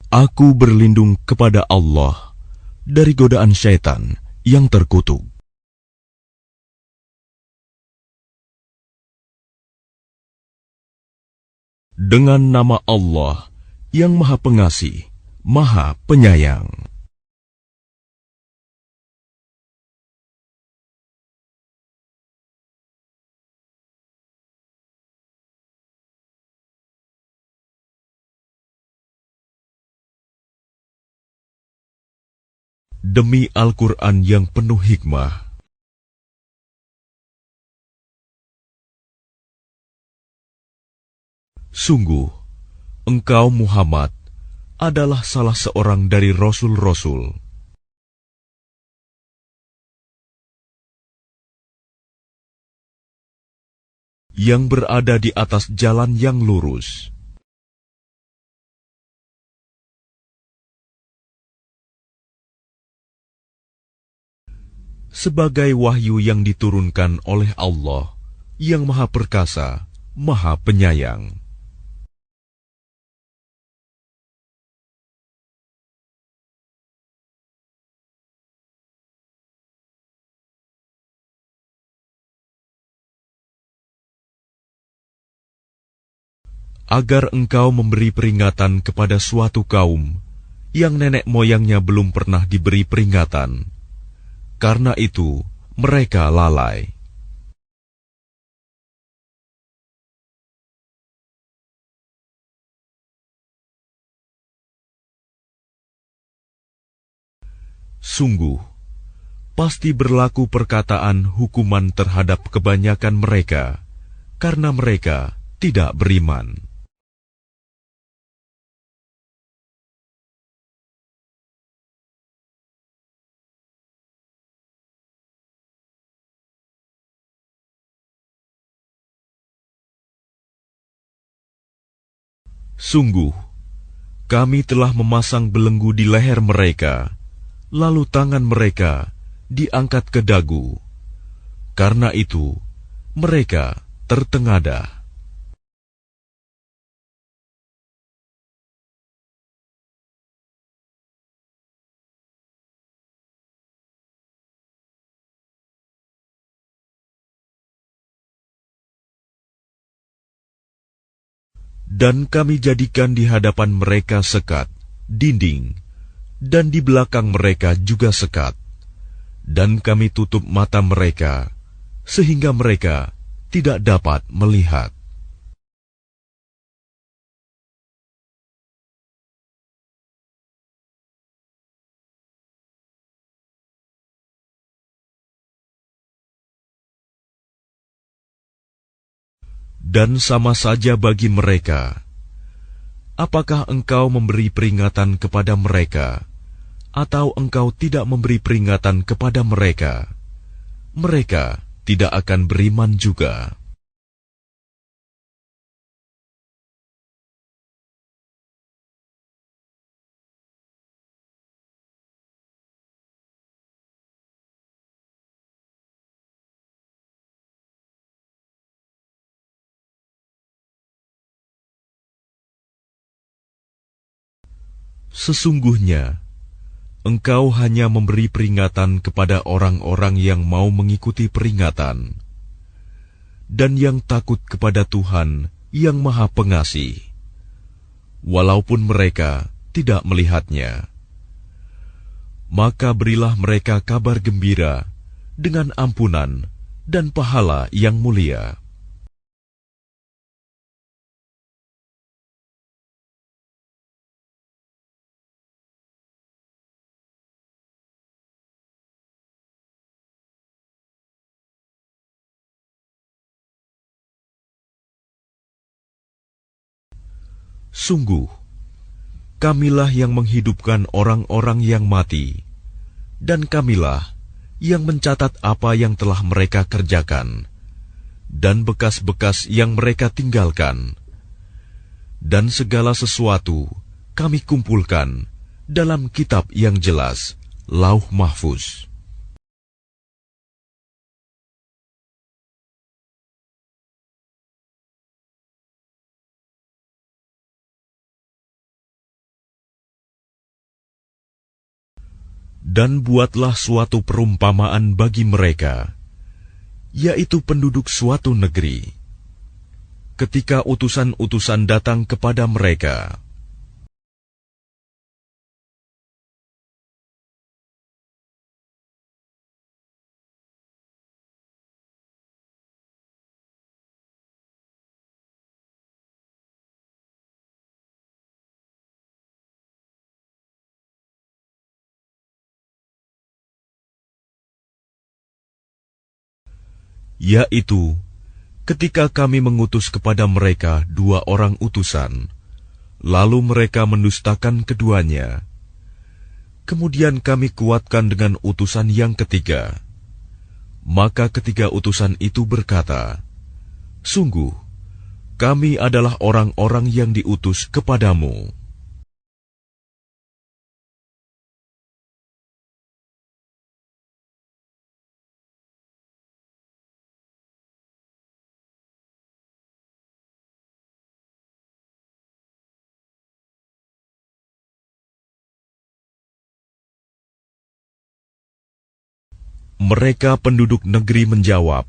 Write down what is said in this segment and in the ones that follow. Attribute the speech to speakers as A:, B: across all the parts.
A: Aku berlindung kepada Allah dari godaan syaitan yang terkutuk. Dengan nama Allah yang Maha Pengasih, Maha Penyayang. Demi Al-Quran yang penuh hikmah. Sungguh, engkau Muhammad adalah salah seorang dari Rasul-Rasul yang berada di atas jalan yang lurus. Sebagai wahyu yang diturunkan oleh Allah yang Maha Perkasa, Maha Penyayang. Agar engkau memberi peringatan kepada suatu kaum yang nenek moyangnya belum pernah diberi peringatan. Karena itu, mereka lalai. Sungguh, pasti berlaku perkataan hukuman terhadap kebanyakan mereka, karena mereka tidak beriman. Sungguh, kami telah memasang belenggu di leher mereka, lalu tangan mereka diangkat ke dagu. Karena itu, mereka tertengadah. Dan kami jadikan di hadapan mereka sekat, dinding, dan di belakang mereka juga sekat. Dan kami tutup mata mereka, sehingga mereka tidak dapat melihat. Dan sama saja bagi mereka, apakah engkau memberi peringatan kepada mereka, atau engkau tidak memberi peringatan kepada mereka? Mereka tidak akan beriman juga. Sesungguhnya, engkau hanya memberi peringatan kepada orang-orang yang mau mengikuti peringatan, dan yang takut kepada Tuhan yang Maha Pengasih, walaupun mereka tidak melihatnya. Maka berilah mereka kabar gembira dengan ampunan dan pahala yang mulia. Sungguh, kamilah yang menghidupkan orang-orang yang mati, dan kamilah yang mencatat apa yang telah mereka kerjakan, dan bekas-bekas yang mereka tinggalkan. Dan segala sesuatu kami kumpulkan dalam kitab yang jelas, Lauh Mahfuz. Dan buatlah suatu perumpamaan bagi mereka, yaitu penduduk suatu negeri, ketika utusan-utusan datang kepada mereka. Yaitu, ketika kami mengutus kepada mereka 2 orang utusan, lalu mereka mendustakan keduanya. Kemudian kami kuatkan dengan utusan yang ketiga. Maka ketiga utusan itu berkata, "Sungguh, kami adalah orang-orang yang diutus kepadamu." Mereka penduduk negeri menjawab,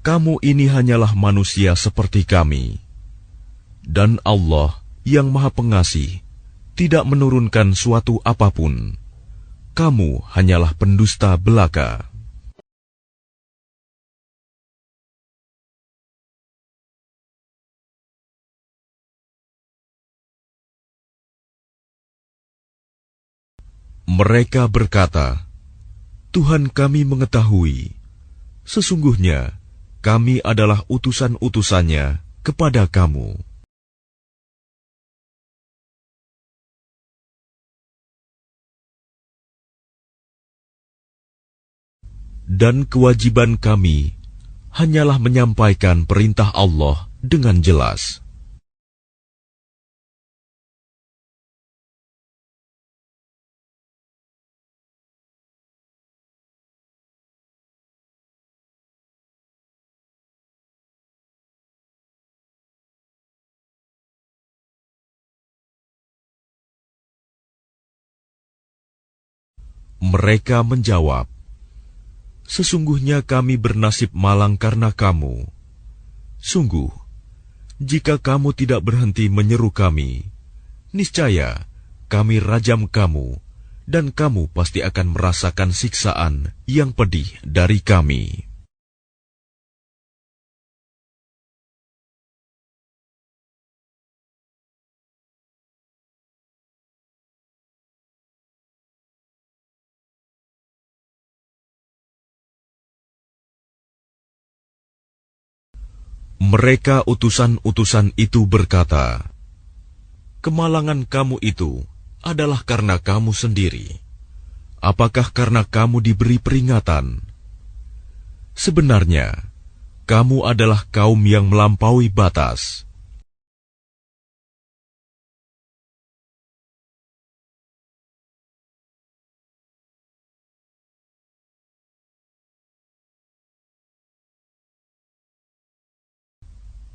A: "Kamu ini hanyalah manusia seperti kami, dan Allah yang Maha Pengasih tidak menurunkan suatu apapun. Kamu hanyalah pendusta belaka." Mereka berkata, "Tuhan kami mengetahui, sesungguhnya kami adalah utusan-utusannya kepada kamu." Dan kewajiban kami hanyalah menyampaikan perintah Allah dengan jelas. Mereka menjawab, "Sesungguhnya kami bernasib malang karena kamu. Sungguh, jika kamu tidak berhenti menyeru kami, niscaya kami rajam kamu, dan kamu pasti akan merasakan siksaan yang pedih dari kami." Mereka utusan-utusan itu berkata, "Kemalangan kamu itu adalah karena kamu sendiri. Apakah karena kamu diberi peringatan? Sebenarnya, kamu adalah kaum yang melampaui batas."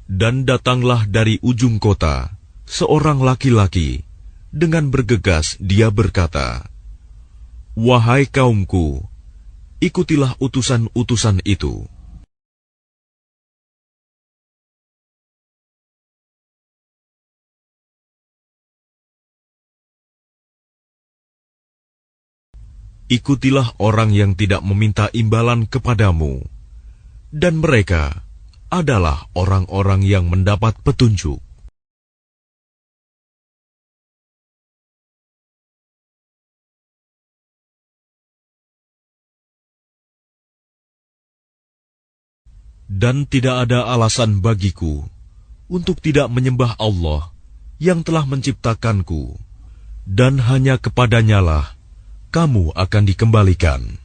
A: Dan datanglah dari ujung kota seorang laki-laki, dengan bergegas dia berkata, "Wahai kaumku, ikutilah utusan-utusan itu." Ikutilah orang yang tidak meminta imbalan kepadamu, dan mereka adalah orang-orang yang mendapat petunjuk. Dan tidak ada alasan bagiku untuk tidak menyembah Allah yang telah menciptakanku, dan hanya kepadanyalah kamu akan dikembalikan.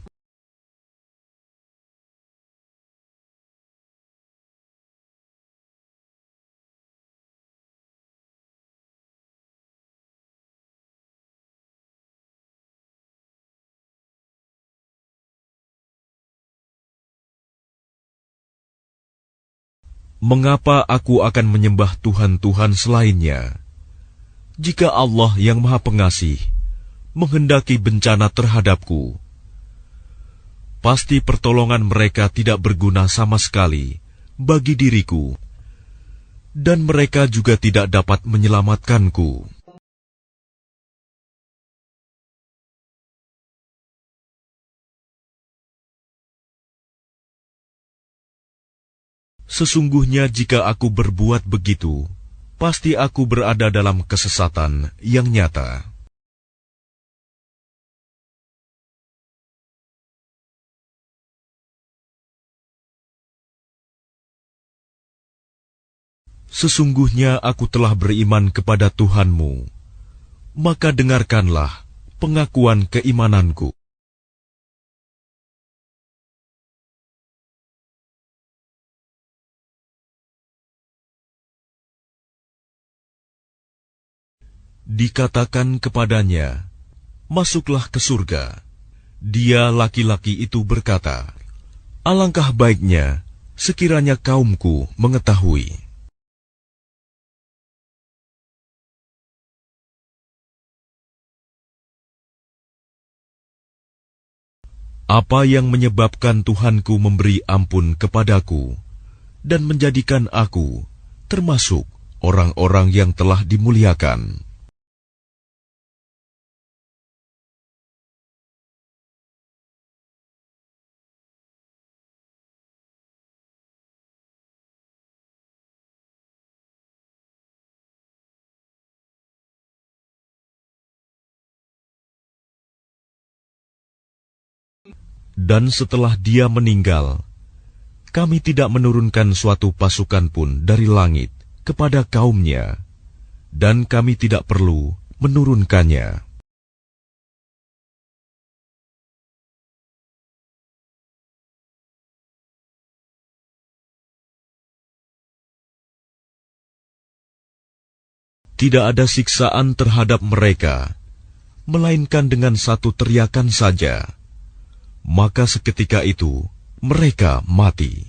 A: Mengapa aku akan menyembah Tuhan-Tuhan selainnya, jika Allah yang Maha Pengasih menghendaki bencana terhadapku, pasti pertolongan mereka tidak berguna sama sekali bagi diriku, dan mereka juga tidak dapat menyelamatkanku. Sesungguhnya jika aku berbuat begitu, pasti aku berada dalam kesesatan yang nyata. Sesungguhnya aku telah beriman kepada Tuhanmu, maka dengarkanlah pengakuan keimananku. Dikatakan kepadanya, "Masuklah ke surga." Dia laki-laki itu berkata, "Alangkah baiknya sekiranya kaumku mengetahui." Apa yang menyebabkan Tuhanku memberi ampun kepadaku dan menjadikan aku termasuk orang-orang yang telah dimuliakan? Dan setelah dia meninggal, kami tidak menurunkan suatu pasukan pun dari langit kepada kaumnya, dan kami tidak perlu menurunkannya. Tidak ada siksaan terhadap mereka, melainkan dengan satu teriakan saja, maka seketika itu mereka mati.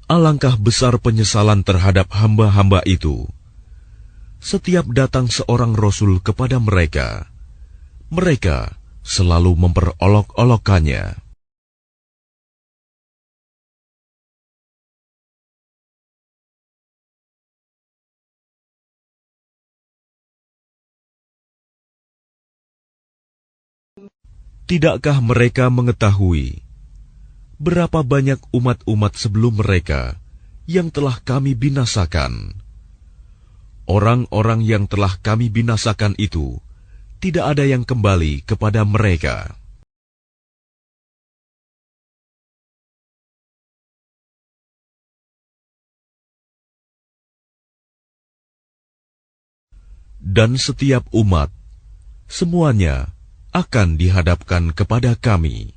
A: Alangkah besar penyesalan terhadap hamba-hamba itu. Setiap datang seorang rasul kepada mereka, mereka selalu memperolok-olokkannya. Tidakkah mereka mengetahui berapa banyak umat-umat sebelum mereka yang telah kami binasakan? Orang-orang yang telah kami binasakan itu tidak ada yang kembali kepada mereka. Dan setiap umat, semuanya akan dihadapkan kepada kami.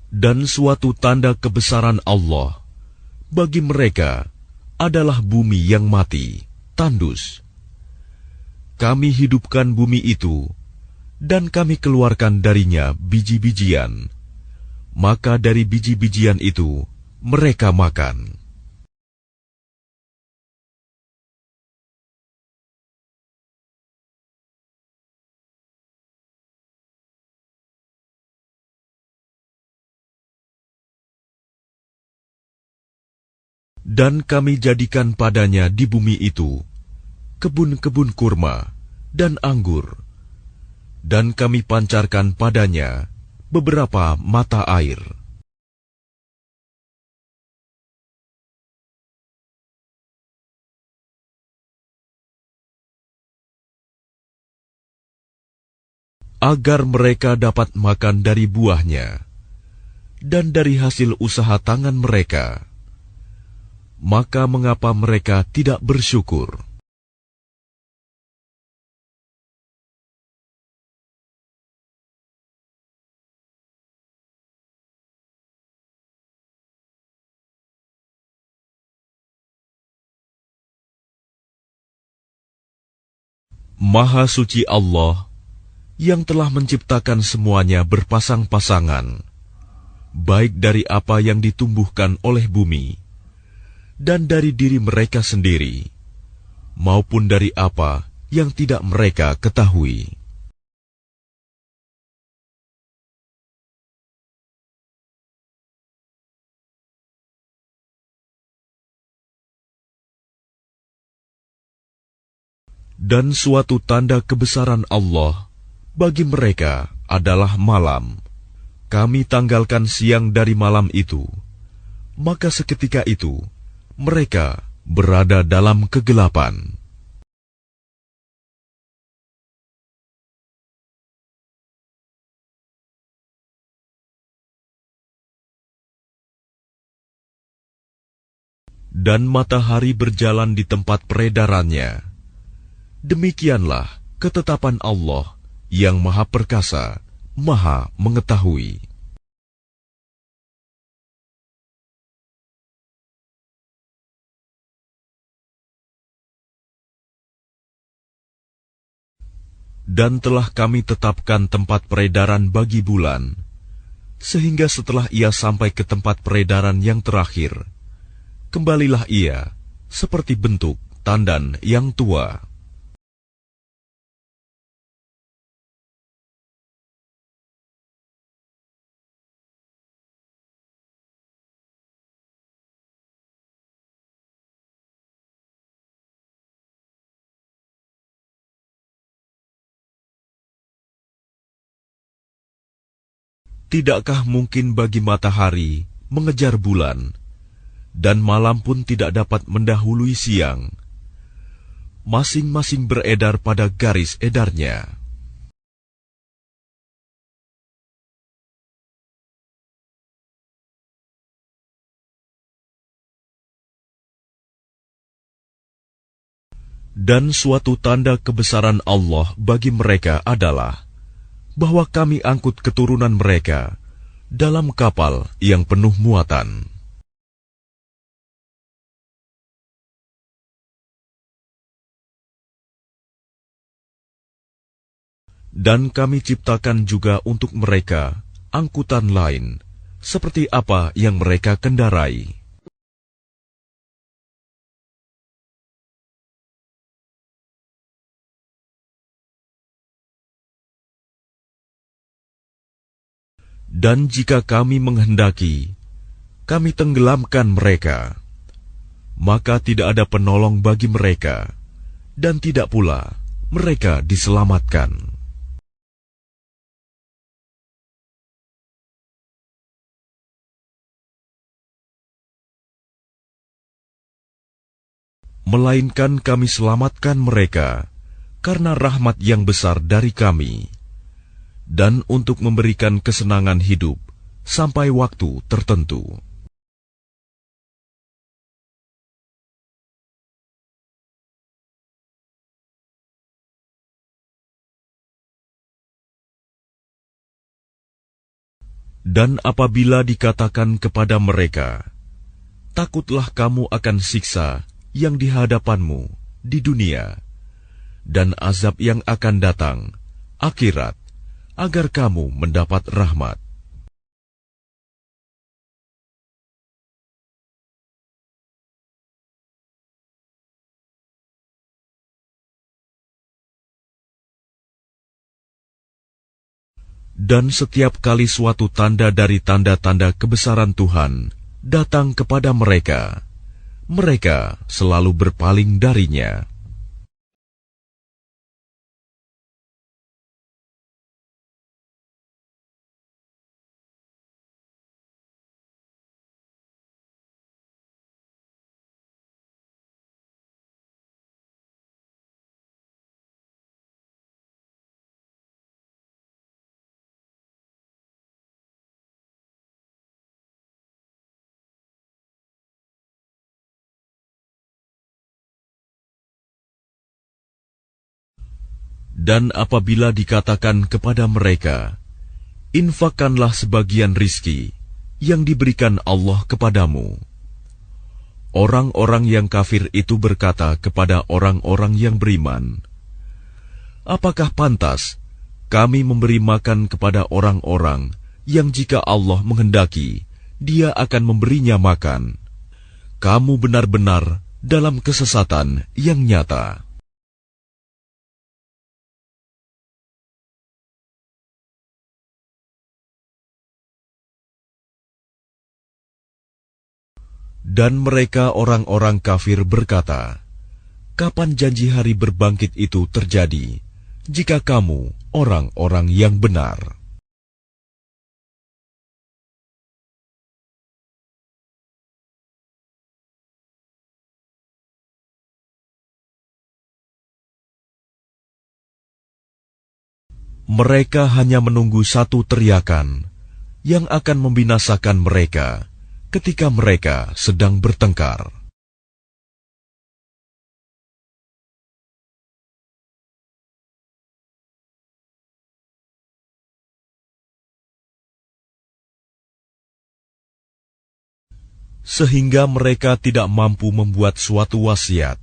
A: Dan suatu tanda kebesaran Allah bagi mereka adalah bumi yang mati, tandus. Kami hidupkan bumi itu, dan kami keluarkan darinya biji-bijian. Maka dari biji-bijian itu mereka makan. Dan kami jadikan padanya di bumi itu kebun-kebun kurma dan anggur, dan kami pancarkan padanya beberapa mata air. Agar mereka dapat makan dari buahnya dan dari hasil usaha tangan mereka. Maka mengapa mereka tidak bersyukur? Maha suci Allah yang telah menciptakan semuanya berpasang-pasangan, baik dari apa yang ditumbuhkan oleh bumi dan dari diri mereka sendiri, maupun dari apa yang tidak mereka ketahui. Dan suatu tanda kebesaran Allah bagi mereka adalah malam. Kami tanggalkan siang dari malam itu, maka seketika itu mereka berada dalam kegelapan. Dan matahari berjalan di tempat peredarannya. Demikianlah ketetapan Allah yang Maha Perkasa, Maha Mengetahui. Dan telah kami tetapkan tempat peredaran bagi bulan, sehingga setelah ia sampai ke tempat peredaran yang terakhir, kembalilah ia seperti bentuk tandan yang tua. Tidakkah mungkin bagi matahari mengejar bulan, dan malam pun tidak dapat mendahului siang? Masing-masing beredar pada garis edarnya. Dan suatu tanda kebesaran Allah bagi mereka adalah bahwa kami angkut keturunan mereka dalam kapal yang penuh muatan. Dan kami ciptakan juga untuk mereka angkutan lain, seperti apa yang mereka kendarai. Dan jika kami menghendaki, kami tenggelamkan mereka, maka tidak ada penolong bagi mereka, dan tidak pula mereka diselamatkan. Melainkan kami selamatkan mereka karena rahmat yang besar dari kami, dan untuk memberikan kesenangan hidup sampai waktu tertentu. Dan apabila dikatakan kepada mereka, takutlah kamu akan siksa yang di hadapanmu di dunia, dan azab yang akan datang, akhirat, agar kamu mendapat rahmat. Dan setiap kali suatu tanda dari tanda-tanda kebesaran Tuhan datang kepada mereka, mereka selalu berpaling darinya. Dan apabila dikatakan kepada mereka, infakkanlah sebagian rizki yang diberikan Allah kepadamu. Orang-orang yang kafir itu berkata kepada orang-orang yang beriman, Apakah pantas kami memberi makan kepada orang-orang yang jika Allah menghendaki, Dia akan memberinya makan? Kamu benar-benar dalam kesesatan yang nyata. Dan mereka orang-orang kafir berkata, "Kapan janji hari berbangkit itu terjadi, jika kamu orang-orang yang benar?" Mereka hanya menunggu satu teriakan yang akan membinasakan mereka ketika mereka sedang bertengkar. Sehingga mereka tidak mampu membuat suatu wasiat,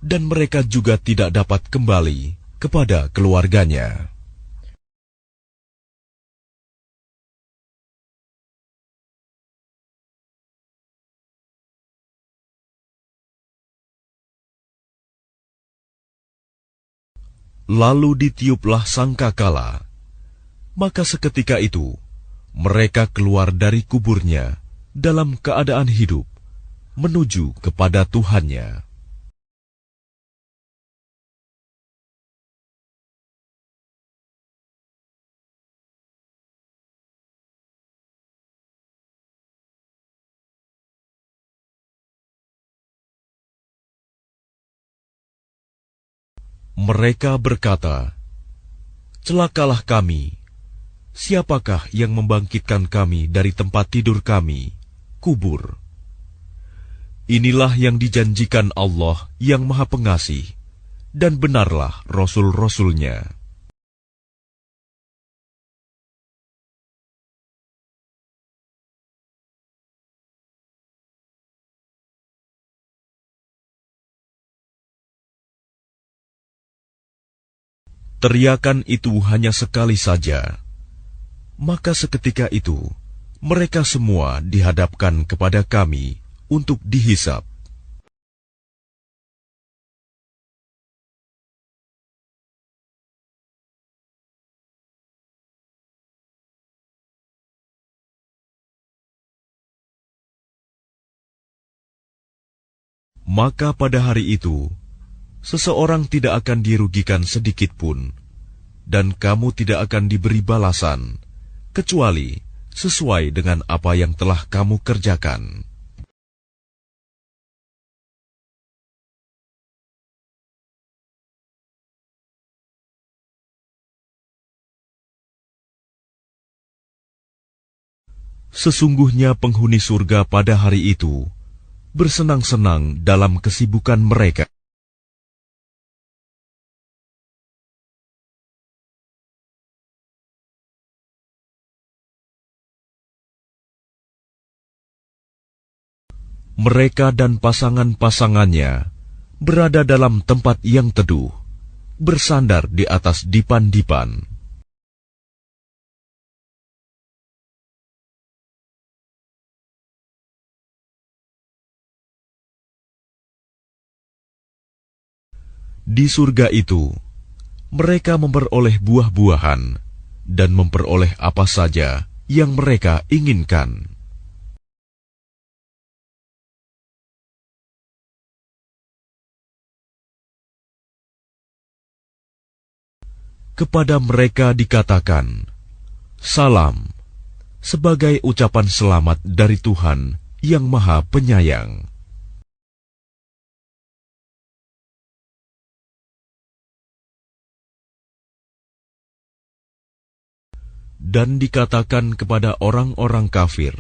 A: dan mereka juga tidak dapat kembali kepada keluarganya. Lalu ditiuplah sangkakala, maka seketika itu mereka keluar dari kuburnya dalam keadaan hidup, menuju kepada Tuhannya. Mereka berkata, "Celakalah kami! Siapakah yang membangkitkan kami dari tempat tidur kami, kubur? Inilah yang dijanjikan Allah yang Maha Pengasih, dan benarlah Rasul-Rasulnya." Teriakan itu hanya sekali saja, maka seketika itu mereka semua dihadapkan kepada kami untuk dihisap. Maka pada hari itu, seseorang tidak akan dirugikan sedikit pun, dan kamu tidak akan diberi balasan, kecuali sesuai dengan apa yang telah kamu kerjakan. Sesungguhnya penghuni surga pada hari itu bersenang-senang dalam kesibukan mereka. Mereka dan pasangan-pasangannya berada dalam tempat yang teduh, bersandar di atas dipan-dipan. Di surga itu, mereka memperoleh buah-buahan dan memperoleh apa saja yang mereka inginkan. Kepada mereka dikatakan, "Salam," sebagai ucapan selamat dari Tuhan yang Maha Penyayang. Dan dikatakan kepada orang-orang kafir,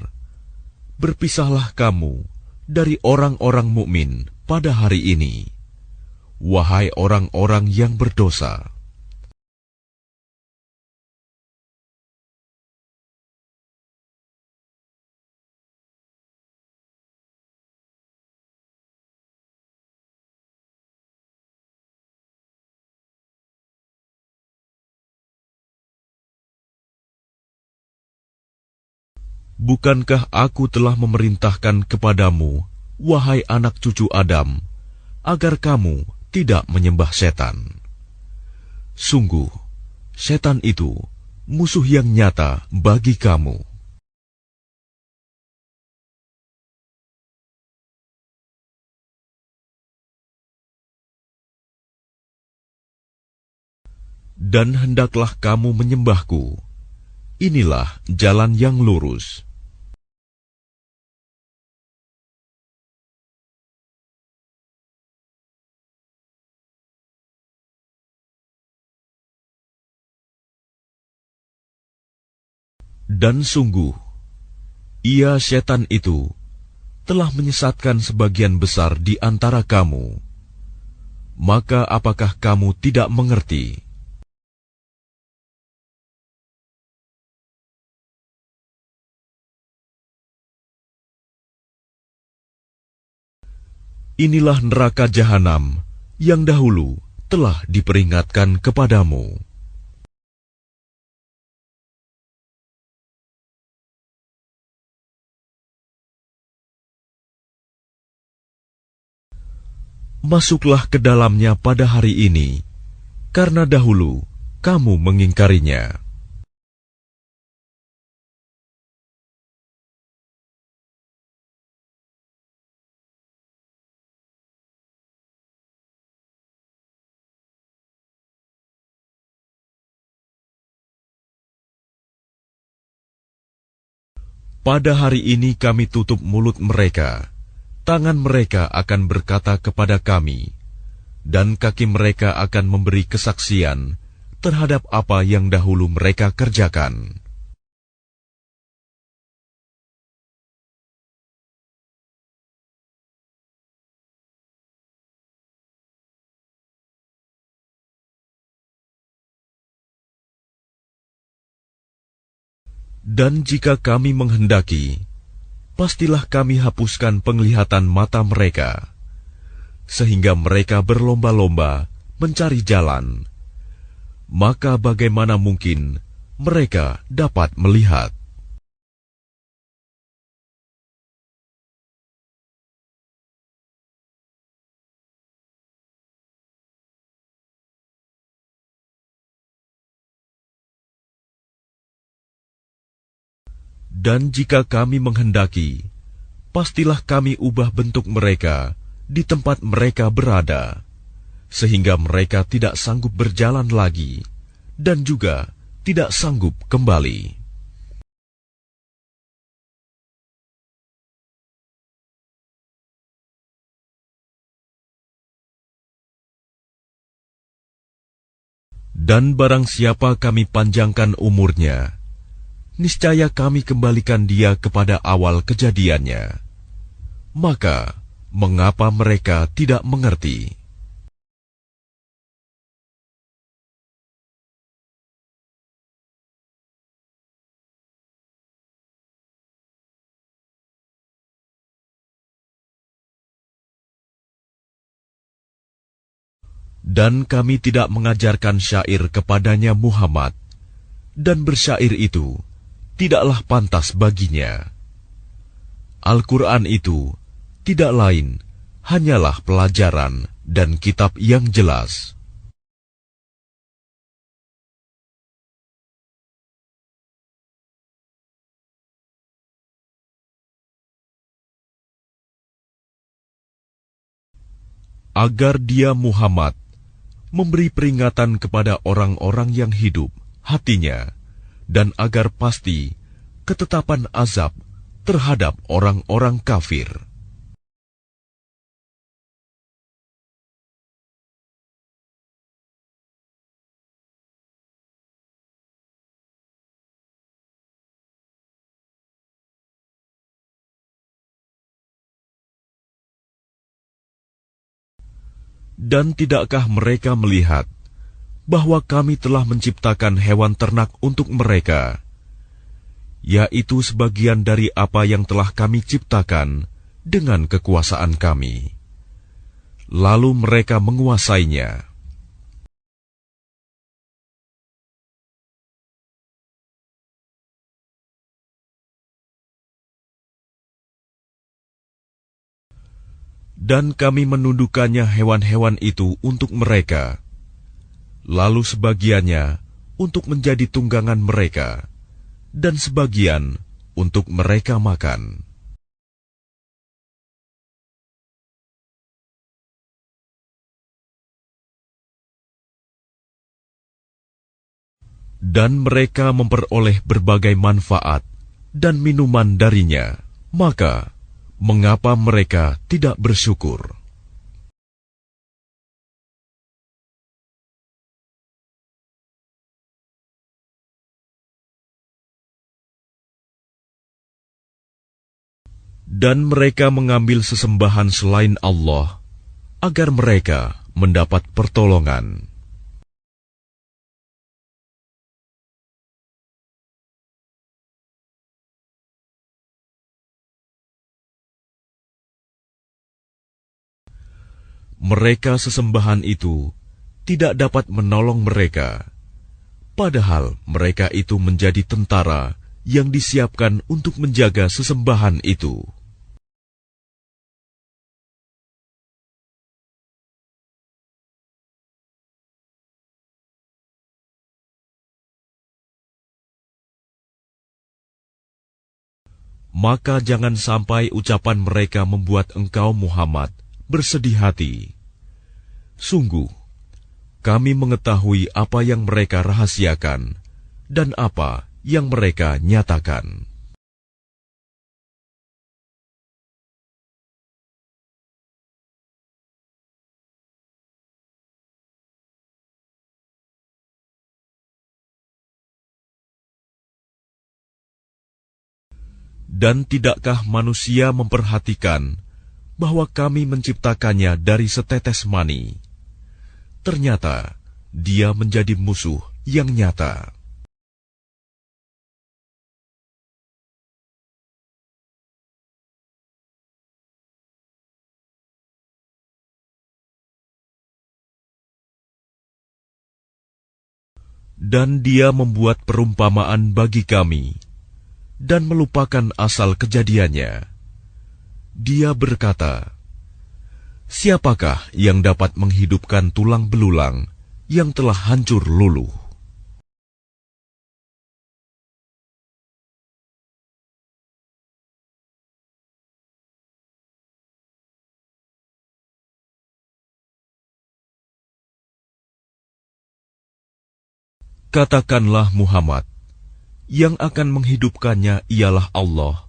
A: "Berpisahlah kamu dari orang-orang mukmin pada hari ini, wahai orang-orang yang berdosa." Bukankah aku telah memerintahkan kepadamu, wahai anak cucu Adam, agar kamu tidak menyembah setan? Sungguh, setan itu musuh yang nyata bagi kamu. Dan hendaklah kamu menyembahku. Inilah jalan yang lurus. Dan sungguh, ia setan itu telah menyesatkan sebagian besar di antara kamu. Maka apakah kamu tidak mengerti? Inilah neraka jahanam yang dahulu telah diperingatkan kepadamu. Masuklah ke dalamnya pada hari ini, karena dahulu kamu mengingkarinya. Pada hari ini kami tutup mulut mereka, tangan mereka akan berkata kepada kami, dan kaki mereka akan memberi kesaksian terhadap apa yang dahulu mereka kerjakan. Dan jika kami menghendaki, pastilah kami hapuskan penglihatan mata mereka, sehingga mereka berlomba-lomba mencari jalan. Maka bagaimana mungkin mereka dapat melihat? Dan jika kami menghendaki, pastilah kami ubah bentuk mereka di tempat mereka berada, sehingga mereka tidak sanggup berjalan lagi, dan juga tidak sanggup kembali. Dan barang siapa kami panjangkan umurnya, niscaya kami kembalikan dia kepada awal kejadiannya. Maka, mengapa mereka tidak mengerti? Dan kami tidak mengajarkan syair kepadanya Muhammad, dan bersyair itu tidaklah pantas baginya. Al-Quran itu tidak lain hanyalah pelajaran dan kitab yang jelas. Agar dia Muhammad memberi peringatan kepada orang-orang yang hidup hatinya, dan agar pasti ketetapan azab terhadap orang-orang kafir. Dan tidakkah mereka melihat bahwa kami telah menciptakan hewan ternak untuk mereka, yaitu sebagian dari apa yang telah kami ciptakan dengan kekuasaan kami. Lalu mereka menguasainya. Dan kami menundukkannya hewan-hewan itu untuk mereka, lalu sebagiannya untuk menjadi tunggangan mereka, dan sebagian untuk mereka makan. Dan mereka memperoleh berbagai manfaat dan minuman darinya, maka mengapa mereka tidak bersyukur? Dan mereka mengambil sesembahan selain Allah agar mereka mendapat pertolongan. Mereka sesembahan itu tidak dapat menolong mereka, padahal mereka itu menjadi tentara yang disiapkan untuk menjaga sesembahan itu. Maka jangan sampai ucapan mereka membuat engkau Muhammad bersedih hati. Sungguh, kami mengetahui apa yang mereka rahasiakan dan apa yang mereka nyatakan. Dan tidakkah manusia memperhatikan bahwa kami menciptakannya dari setetes mani? Ternyata dia menjadi musuh yang nyata. Dan dia membuat perumpamaan bagi kami dan melupakan asal kejadiannya. Dia berkata, "Siapakah yang dapat menghidupkan tulang belulang yang telah hancur luluh?" Katakanlah Muhammad, yang akan menghidupkannya ialah Allah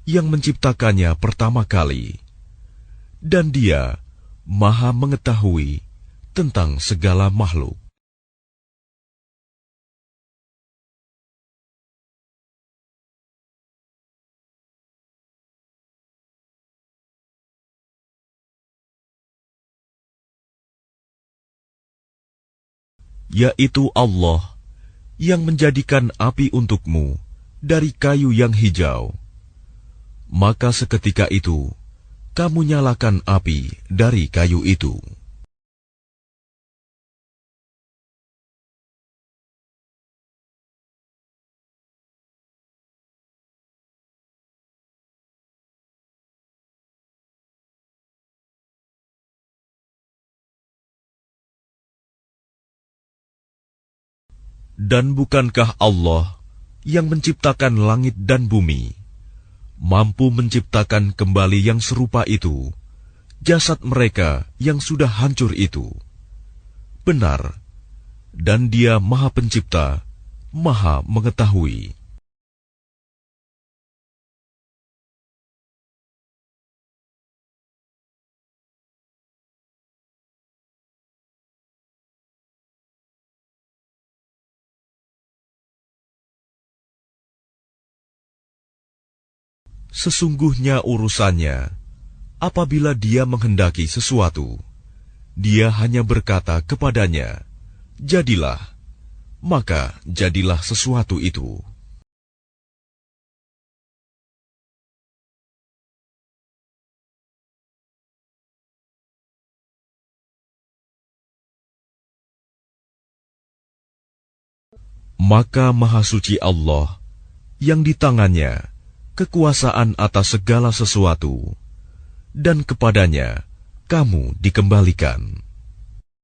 A: yang menciptakannya pertama kali, dan Dia Maha mengetahui tentang segala makhluk. Yaitu Allah yang menjadikan api untukmu dari kayu yang hijau. Maka seketika itu, kamu nyalakan api dari kayu itu. Dan bukankah Allah yang menciptakan langit dan bumi, mampu menciptakan kembali yang serupa itu, jasad mereka yang sudah hancur itu? Benar, dan Dia Maha Pencipta, Maha Mengetahui. Sesungguhnya urusannya, apabila Dia menghendaki sesuatu, Dia hanya berkata kepadanya, "Jadilah," maka jadilah sesuatu itu. Maka Maha Suci Allah yang di tangannya kekuasaan atas segala sesuatu, dan kepadanya kamu dikembalikan.